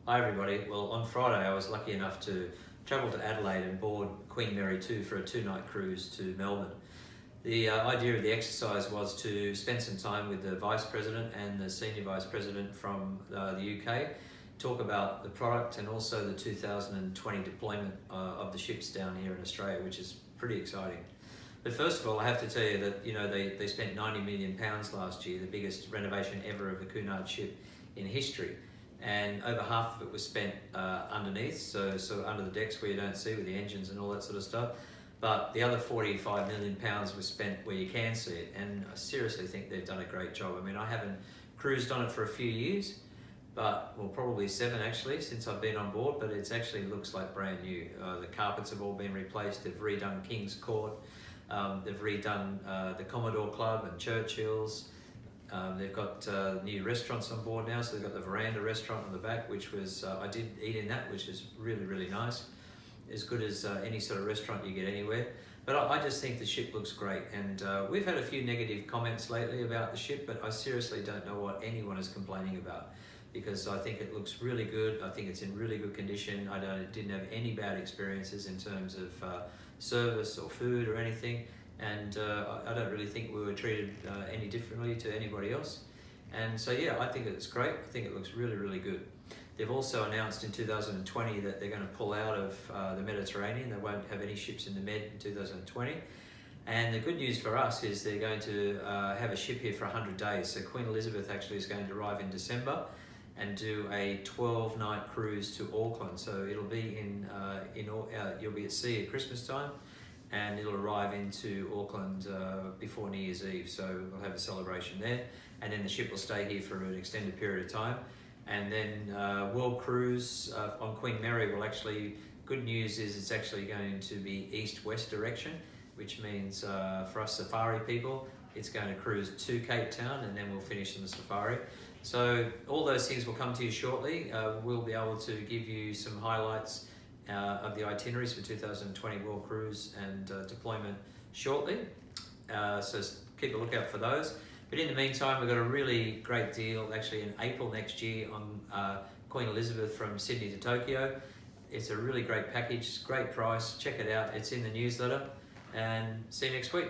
Hi everybody. Well, on Friday I was lucky enough to travel to Adelaide and board Queen Mary 2 for a 2-night cruise to Melbourne. The idea of the exercise was to spend some time with the Vice President and the Senior Vice President from the UK, talk about the product and also the 2020 deployment of the ships down here in Australia, which is pretty exciting. But first of all, I have to tell you that they spent £90 million last year, the biggest renovation ever of a Cunard ship in history. And over half of it was spent underneath, so under the decks where you don't see with the engines and all that sort of stuff. But the other £45 million was spent where you can see it, and I seriously think they've done a great job. I mean, I haven't cruised on it for a few years, well, probably 7 actually, since I've been on board, but it actually looks like brand new. The carpets have all been replaced, they've redone King's Court, they've redone the Commodore Club and Churchill's. They've got new restaurants on board now, so they've got the veranda restaurant on the back, which was, I did eat in that, which is really, really nice. As good as any sort of restaurant you get anywhere. But I just think the ship looks great, and we've had a few negative comments lately about the ship, but I seriously don't know what anyone is complaining about, because I think it looks really good. I think it's in really good condition. I didn't have any bad experiences in terms of service or food or anything. And I don't really think we were treated any differently to anybody else. And so yeah, I think it's great. I think it looks really, really good. They've also announced in 2020 that they're going to pull out of the Mediterranean. They won't have any ships in the Med in 2020. And the good news for us is they're going to have a ship here for 100 days. So Queen Elizabeth actually is going to arrive in December and do a 12-night cruise to Auckland. So it'll be you'll be at sea at Christmas time, and it'll arrive into Auckland before New Year's Eve, so we'll have a celebration there, and then the ship will stay here for an extended period of time. And then World Cruise on Queen Mary will actually, good news is it's actually going to be east-west direction, which means for us safari people, it's going to cruise to Cape Town and then we'll finish in the safari. So all those things will come to you shortly. We'll be able to give you some highlights of the itineraries for 2020 World Cruise and deployment shortly, so keep a lookout for those. But in the meantime, we've got a really great deal actually in April next year on Queen Elizabeth from Sydney to Tokyo. It's a really great package, great price, check it out, it's in the newsletter, and see you next week.